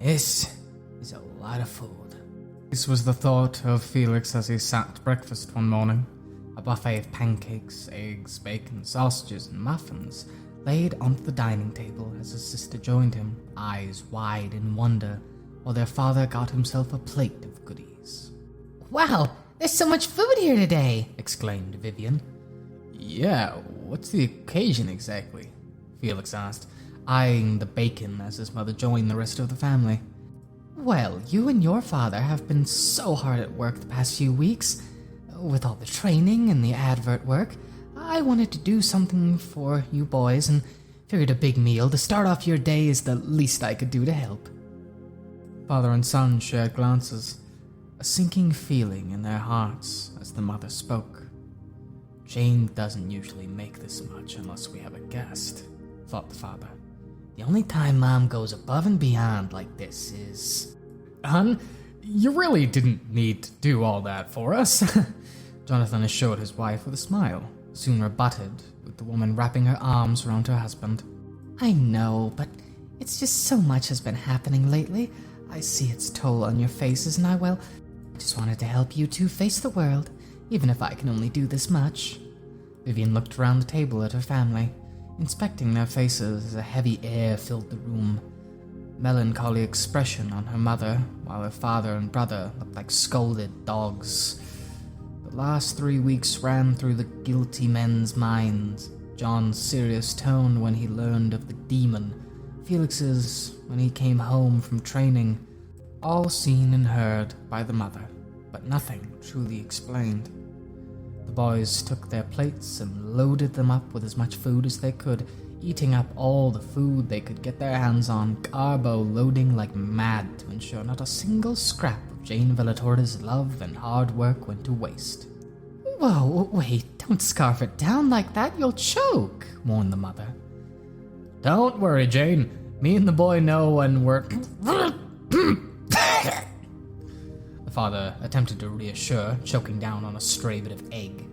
This is a lot of food. This was the thought of Felix as he sat at breakfast one morning. A buffet of pancakes, eggs, bacon, sausages, and muffins laid onto the dining table as his sister joined him, eyes wide in wonder, while their father got himself a plate of goodies. Wow, there's so much food here today, exclaimed Vivian. Yeah, what's the occasion exactly? Felix asked, eyeing the bacon as his mother joined the rest of the family. Well, you and your father have been so hard at work the past few weeks. With all the training and the advert work, I wanted to do something for you boys and figured a big meal to start off your day is the least I could do to help. Father and son shared glances, a sinking feeling in their hearts as the mother spoke. Jane doesn't usually make this much unless we have a guest, thought the father. The only time Mom goes above and beyond like this is... Hun, you really didn't need to do all that for us. Jonathan assured his wife with a smile, soon rebutted with the woman wrapping her arms around her husband. I know, but it's just so much has been happening lately. I see its toll on your faces and I just wanted to help you two face the world, even if I can only do this much. Vivian looked around the table at her family, inspecting their faces as a heavy air filled the room. Melancholy expression on her mother, while her father and brother looked like scolded dogs. The last 3 weeks ran through the guilty men's minds. John's serious tone when he learned of the demon, Felix's when he came home from training, all seen and heard by the mother, but nothing truly explained. The boys took their plates and loaded them up with as much food as they could, eating up all the food they could get their hands on, carbo loading like mad to ensure not a single scrap of Jane Vellatorda's love and hard work went to waste. Whoa, wait, don't scarf it down like that, you'll choke, warned the mother. Don't worry, Jane. Me and the boy know when we're... The father attempted to reassure, choking down on a stray bit of egg.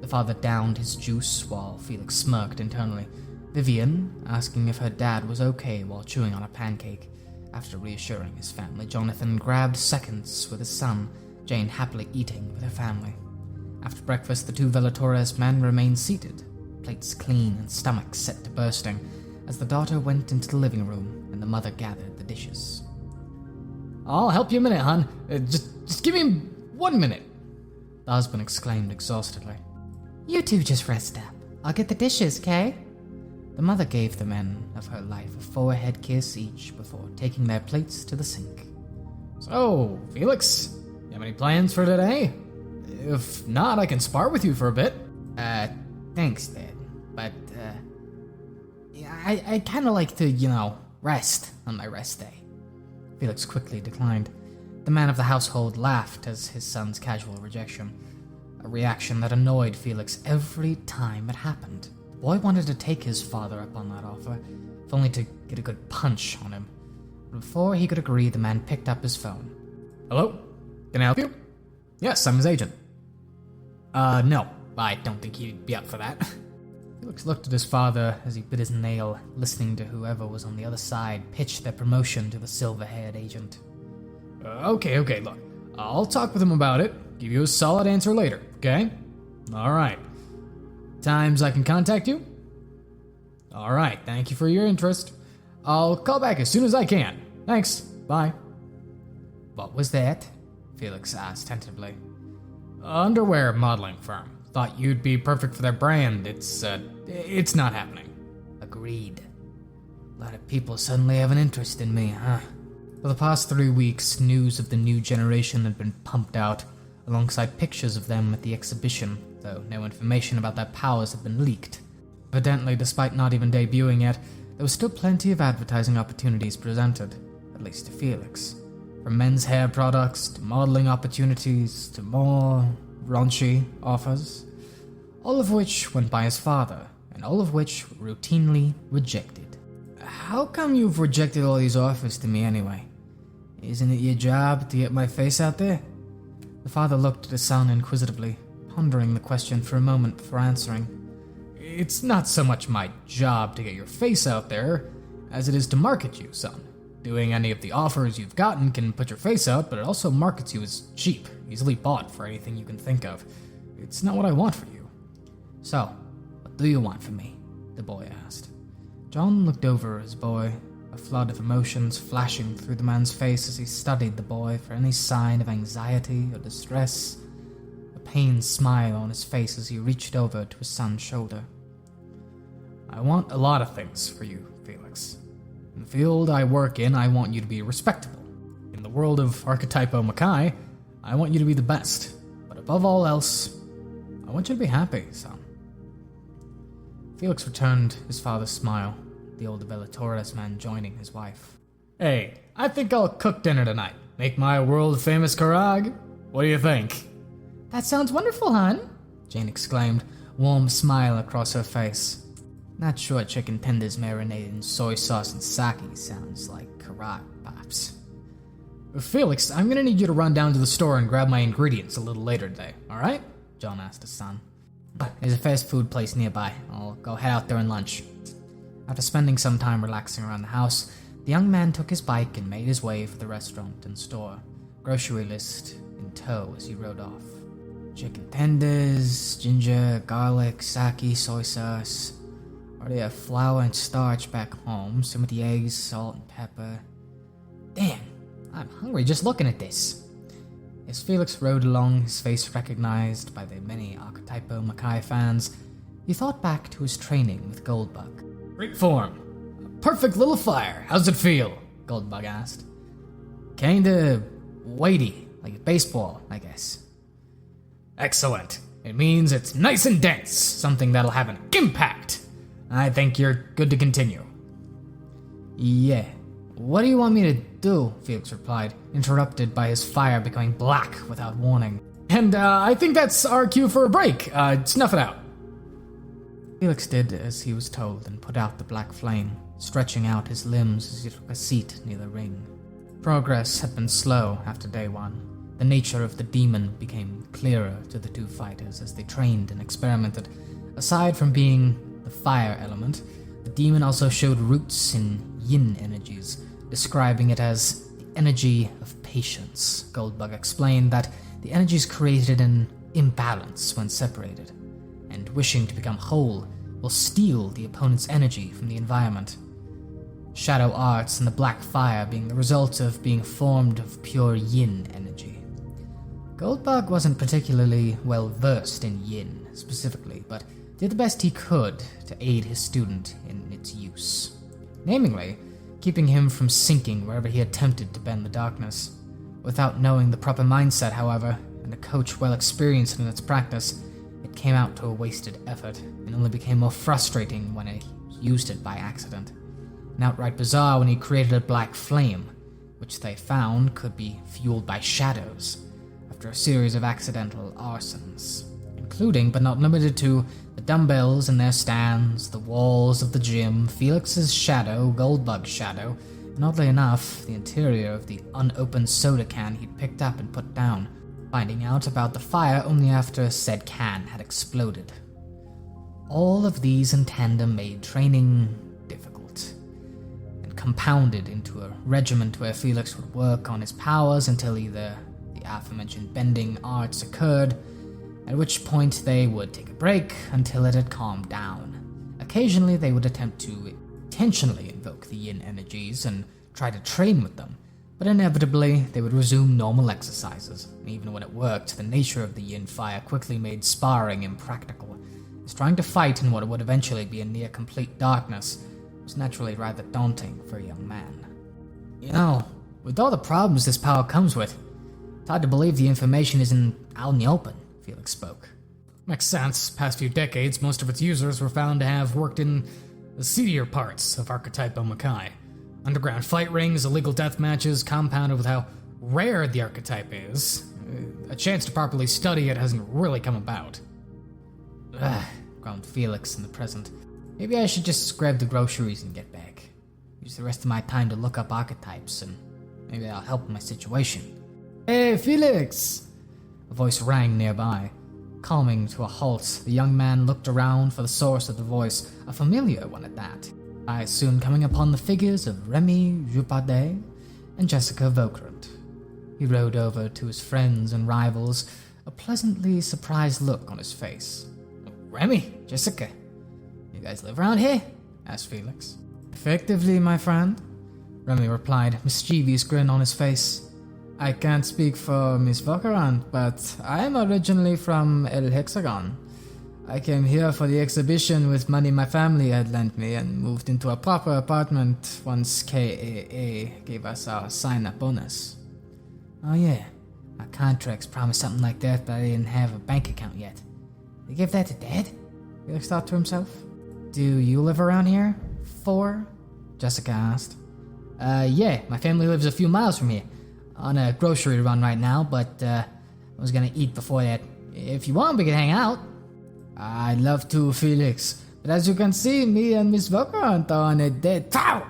The father downed his juice while Felix smirked internally. Vivian, asking if her dad was okay while chewing on a pancake. After reassuring his family, Jonathan grabbed seconds with his son, Jane happily eating with her family. After breakfast, the two Vellatorez men remained seated, plates clean and stomachs set to bursting, as the daughter went into the living room and the mother gathered the dishes. I'll help you a minute, hon. Just give me 1 minute, the husband exclaimed exhaustedly. You two just rest up. I'll get the dishes, Kay? The mother gave the men of her life a forehead kiss each before taking their plates to the sink. So, Felix, you have any plans for today? If not, I can spar with you for a bit. Thanks, Dad. But, I kind of like to, rest on my rest day. Felix quickly declined. The man of the household laughed as his son's casual rejection, a reaction that annoyed Felix every time it happened. The boy wanted to take his father up on that offer, if only to get a good punch on him. But before he could agree, the man picked up his phone. Hello? Can I help you? Yes, I'm his agent. No, I don't think he'd be up for that. Felix looked at his father as he bit his nail, listening to whoever was on the other side pitch their promotion to the silver-haired agent. Okay, look. I'll talk with him about it, give you a solid answer later, okay? Alright. Times I can contact you? Alright, thank you for your interest. I'll call back as soon as I can. Thanks, bye. What was that? Felix asked tentatively. Underwear modeling firm. Thought you'd be perfect for their brand. It's not happening. Agreed. A lot of people suddenly have an interest in me, huh? For the past 3 weeks, news of the new generation had been pumped out, alongside pictures of them at the exhibition, though no information about their powers had been leaked. Evidently, despite not even debuting yet, there was still plenty of advertising opportunities presented, at least to Felix. From men's hair products, to modeling opportunities, to more raunchy offers, all of which went by his father, and all of which were routinely rejected. How come you've rejected all these offers to me anyway? Isn't it your job to get my face out there? The father looked at his son inquisitively, pondering the question for a moment before answering. It's not so much my job to get your face out there, as it is to market you, son. Doing any of the offers you've gotten can put your face out, but it also markets you as cheap, easily bought for anything you can think of. It's not what I want for you. So, what do you want from me? The boy asked. John looked over at his boy, a flood of emotions flashing through the man's face as he studied the boy for any sign of anxiety or distress, a pained smile on his face as he reached over to his son's shoulder. I want a lot of things for you, Felix. In the field I work in, I want you to be respectable. In the world of Archetype Makai, I want you to be the best. But above all else, I want you to be happy, son. Felix returned his father's smile, the old Velatores man joining his wife. Hey, I think I'll cook dinner tonight. Make my world-famous karag. What do you think? That sounds wonderful, hon, Jane exclaimed, warm smile across her face. Not sure chicken tenders marinated in soy sauce and sake sounds like karag, pops. Felix, I'm gonna need you to run down to the store and grab my ingredients a little later today, alright? John asked his son. There's a fast food place nearby. I'll go head out there and lunch. After spending some time relaxing around the house, the young man took his bike and made his way for the restaurant and store, grocery list in tow as he rode off. Chicken tenders, ginger, garlic, sake, soy sauce. Already have flour and starch back home, some of the eggs, salt and pepper. Damn, I'm hungry just looking at this. As Felix rode along, his face recognized by the many Archetype Makai fans, he thought back to his training with Goldbug. Great form. Perfect little fire. How's it feel? Goldbug asked. Kinda weighty, like a baseball, I guess. Excellent. It means it's nice and dense, something that'll have an impact. I think you're good to continue. Yeah. What do you want me to do? Felix replied, interrupted by his fire becoming black without warning. And I think that's our cue for a break. Snuff it out. Felix did as he was told and put out the black flame, stretching out his limbs as he took a seat near the ring. Progress had been slow after day one. The nature of the demon became clearer to the two fighters as they trained and experimented. Aside from being the fire element, the demon also showed roots in yin energies, describing it as the energy of patience. Goldbug explained that the energies created an imbalance when separated, and wishing to become whole will steal the opponent's energy from the environment. Shadow arts and the black fire being the result of being formed of pure yin energy. Goldbug wasn't particularly well versed in yin specifically, but did the best he could to aid his student in its use. Namely, keeping him from sinking wherever he attempted to bend the darkness. Without knowing the proper mindset, however, and a coach well experienced in its practice, it came out to a wasted effort, and only became more frustrating when he used it by accident. And outright bizarre when he created a black flame, which they found could be fueled by shadows, after a series of accidental arsons, including but not limited to the dumbbells in their stands, the walls of the gym, Felix's shadow, Goldbug's shadow, and oddly enough, the interior of the unopened soda can he'd picked up and put down, finding out about the fire only after said can had exploded. All of these in tandem made training difficult, and compounded into a regiment where Felix would work on his powers until either the aforementioned bending arts occurred, at which point they would take a break until it had calmed down. Occasionally they would attempt to intentionally invoke the yin energies and try to train with them, but inevitably they would resume normal exercises. Even when it worked, the nature of the yin fire quickly made sparring impractical, as trying to fight in what would eventually be a near-complete darkness was naturally rather daunting for a young man. You know, with all the problems this power comes with, it's hard to believe the information isn't out in the open, Felix spoke. Makes sense. Past few decades, most of its users were found to have worked in the seedier parts of Archetype Makai. Underground fight rings, illegal death matches, compounded with how rare the archetype is. A chance to properly study it hasn't really come about. Groaned Felix in the present. Maybe I should just grab the groceries and get back. Use the rest of my time to look up archetypes, and maybe that'll help my situation. Hey, Felix! A voice rang nearby. Calming to a halt, the young man looked around for the source of the voice, a familiar one at that. I soon coming upon the figures of Remy Jupadet and Jessica Vokrant. He rode over to his friends and rivals, a pleasantly surprised look on his face. "Remy, Jessica, you guys live around here?" asked Felix. "Effectively, my friend," Remy replied, mischievous grin on his face. "I can't speak for Miss Vokrant, but I am originally from El Hexagon. I came here for the exhibition with money my family had lent me and moved into a proper apartment once KAA gave us our sign-up bonus." "Oh yeah, our contracts promised something like that, but I didn't have a bank account yet. They give that to Dad?" Felix thought to himself. "Do you live around here? 4? Jessica asked. Yeah, my family lives a few miles from here. On a grocery run right now, but I was gonna eat before that. If you want, we can hang out." "I'd love to, Felix, but as you can see, me and Miss Vokrant are on a dead pow!"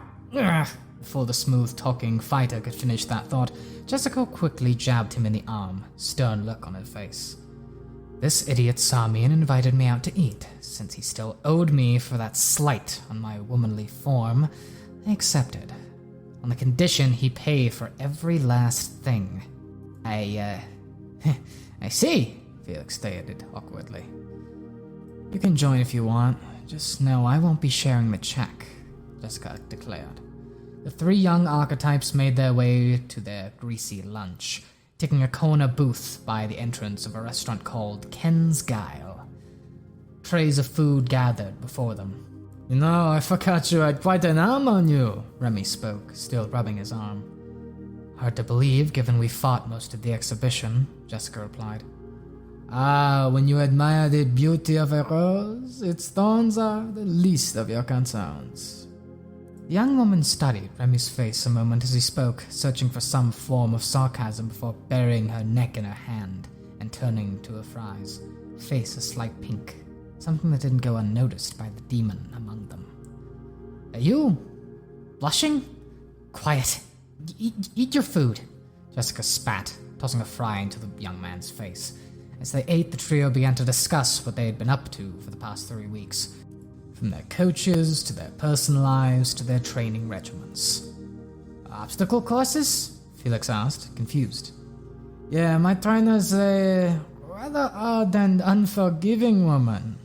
Before the smooth-talking fighter could finish that thought, Jessica quickly jabbed him in the arm, stern look on her face. This idiot saw me and invited me out to eat. Since he still owed me for that slight on my womanly form, I accepted, on the condition he pay for every last thing. I see, Felix stated awkwardly. "You can join if you want, just know I won't be sharing the check," Jessica declared. The 3 young archetypes made their way to their greasy lunch, taking a corner booth by the entrance of a restaurant called Ken's Guile. Trays of food gathered before them. "You know, I forgot you had quite an arm on you," Remy spoke, still rubbing his arm. "Hard to believe, given we fought most of the exhibition," Jessica replied. "Ah, when you admire the beauty of a rose, its thorns are the least of your concerns." The young woman studied Remy's face a moment as he spoke, searching for some form of sarcasm before burying her neck in her hand and turning to her fries, face a slight pink, something that didn't go unnoticed by the demon among them. "Are you blushing? Quiet. Eat your food," Jessica spat, tossing a fry into the young man's face. As they ate, the trio began to discuss what they had been up to for the past 3 weeks. From their coaches, to their personal lives, to their training regimens. "Obstacle courses?" Felix asked, confused. "Yeah, my trainer's a rather odd and unforgiving woman,"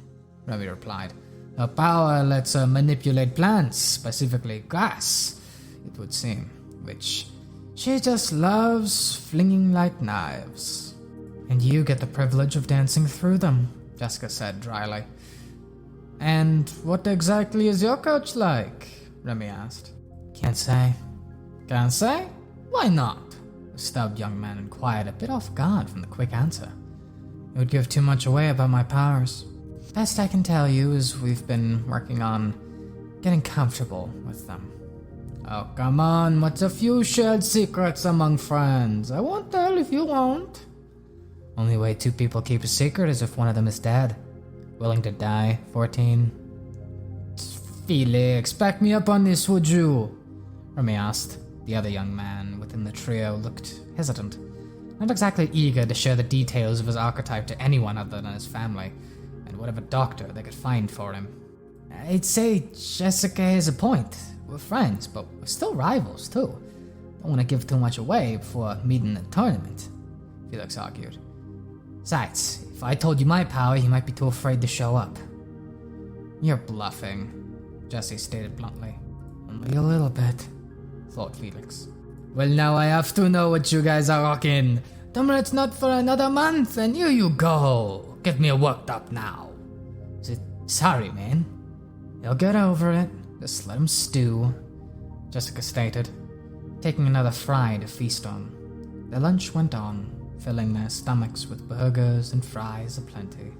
Remy replied. "Her power lets her manipulate plants, specifically grass, it would seem, which she just loves flinging like knives." "And you get the privilege of dancing through them," Jessica said dryly. "And what exactly is your coach like?" Remy asked. "Can't say." "Can't say? Why not?" The stubbed young man inquired, a bit off guard from the quick answer. "It would give too much away about my powers. Best I can tell you is we've been working on getting comfortable with them." "Oh, come on, what's a few shared secrets among friends? I won't tell if you won't." "Only way 2 people keep a secret is if one of them is dead. Willing to die, 14. "Felix, back me up on this, would you?" Remy asked. The other young man within the trio looked hesitant, not exactly eager to share the details of his archetype to anyone other than his family, and whatever doctor they could find for him. "I'd say Jessica has a point. We're friends, but we're still rivals, too. Don't want to give too much away before meeting the tournament," Felix argued. "Besides, if I told you my power, you might be too afraid to show up." "You're bluffing," Jesse stated bluntly. "Only a little bit," thought Felix. "Well, now I have to know what you guys are rocking. Tournament's not for another month, and here you go. Get me worked up now." Sorry, man." "He'll get over it. Just let him stew," Jessica stated, taking another fry to feast on. Their lunch went on, filling their stomachs with burgers and fries aplenty.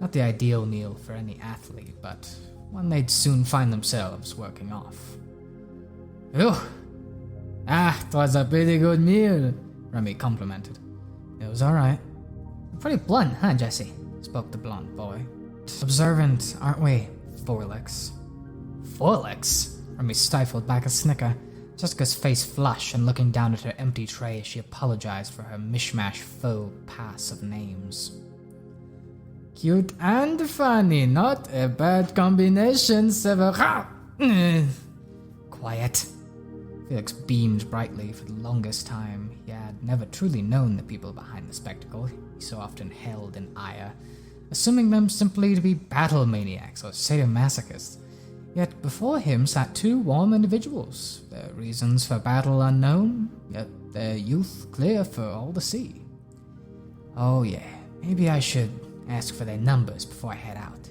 Not the ideal meal for any athlete, but one they'd soon find themselves working off. "Phew! It was a pretty good meal," Remy complimented. "It was alright." "Pretty blunt, huh, Jesse?" spoke the blonde boy. "Observant, aren't we, Forlix?" "Forlix?" Remy stifled back a snicker, Jessica's face flushed and looking down at her empty tray as she apologized for her mishmash faux pas of names. "Cute and funny, not a bad combination, Sever." Quiet. Felix beamed brightly. For the longest time, he had never truly known the people behind the spectacle he so often held in ire, assuming them simply to be battle maniacs or sadomasochists. Yet before him sat two warm individuals, their reasons for battle unknown, yet their youth clear for all to see. Oh yeah, maybe I should ask for their numbers before I head out.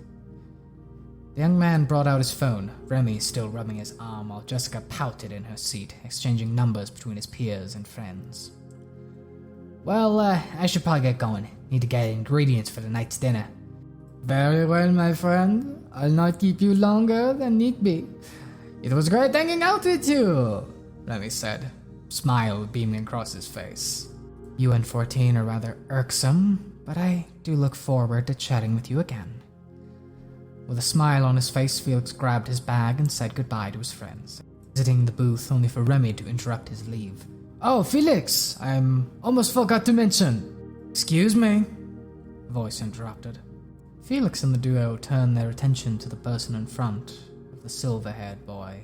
The young man brought out his phone, Remy still rubbing his arm while Jessica pouted in her seat, exchanging numbers between his peers and friends. Well, I should probably get going. Need to get ingredients for the night's dinner. Very well, my friend. I'll not keep you longer than need be. It was great hanging out with you, Remy said, smile beaming across his face. You and 14 are rather irksome, but I do look forward to chatting with you again. With a smile on his face, Felix grabbed his bag and said goodbye to his friends, exiting the booth only for Remy to interrupt his leave. Oh, Felix! Almost forgot to mention. Excuse me, the voice interrupted. Felix and the duo turned their attention to the person in front of the silver-haired boy.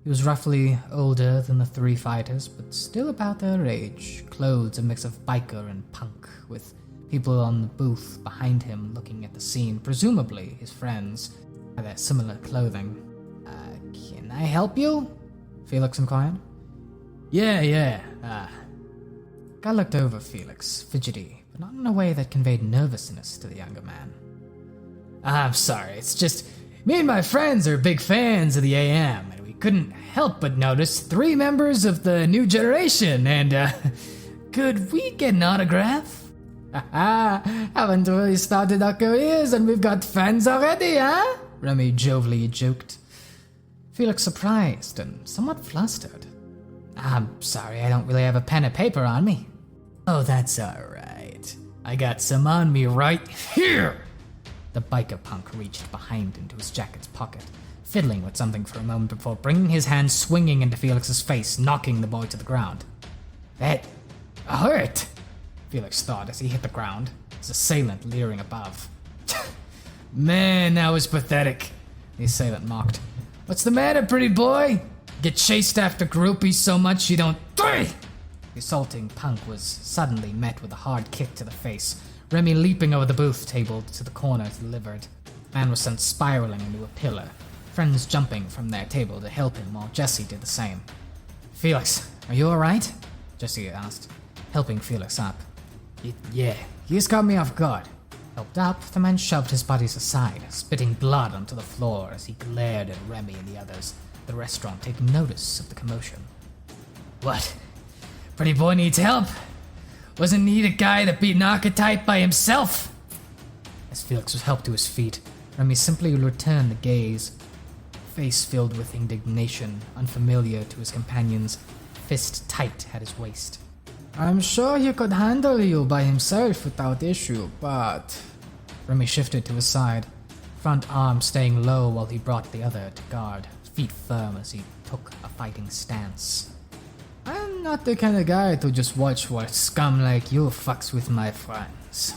He was roughly older than the three fighters, but still about their age, clothes a mix of biker and punk, with people on the booth behind him looking at the scene, presumably his friends, by their similar clothing. Can I help you? Felix inquired. Yeah. Guy looked over Felix, fidgety, but not in a way that conveyed nervousness to the younger man. I'm sorry, it's just me and my friends are big fans of the AM, and we couldn't help but notice 3 members of the new generation, and could we get an autograph? Haven't really started our careers and we've got fans already, huh? Remy jovially joked. Felix surprised and somewhat flustered. I'm sorry, I don't really have a pen and paper on me. Oh, that's alright. I got some on me right here. The biker punk reached behind into his jacket's pocket, fiddling with something for a moment before bringing his hand swinging into Felix's face, knocking the boy to the ground. That hurt, Felix thought as he hit the ground, his assailant leering above. Man, that was pathetic, the assailant mocked. What's the matter, pretty boy? Get chased after groupies so much you don't... The assaulting punk was suddenly met with a hard kick to the face, Remy leaping over the booth table to the corner delivered. Man was sent spiraling into a pillar, friends jumping from their table to help him while Jesse did the same. Felix, are you alright? Jesse asked, helping Felix up. Yeah, he just caught me off guard. Helped up, the man shoved his buddies aside, spitting blood onto the floor as he glared at Remy and the others, the restaurant taking notice of the commotion. What? Pretty boy needs help? Wasn't he the guy that beat an Archetype by himself? As Felix was helped to his feet, Remy simply returned the gaze, face filled with indignation, unfamiliar to his companions, fist tight at his waist. I'm sure he could handle you by himself without issue, but... Remy shifted to his side, front arm staying low while he brought the other to guard, feet firm as he took a fighting stance. I'm not the kind of guy to just watch while scum like you fucks with my friends.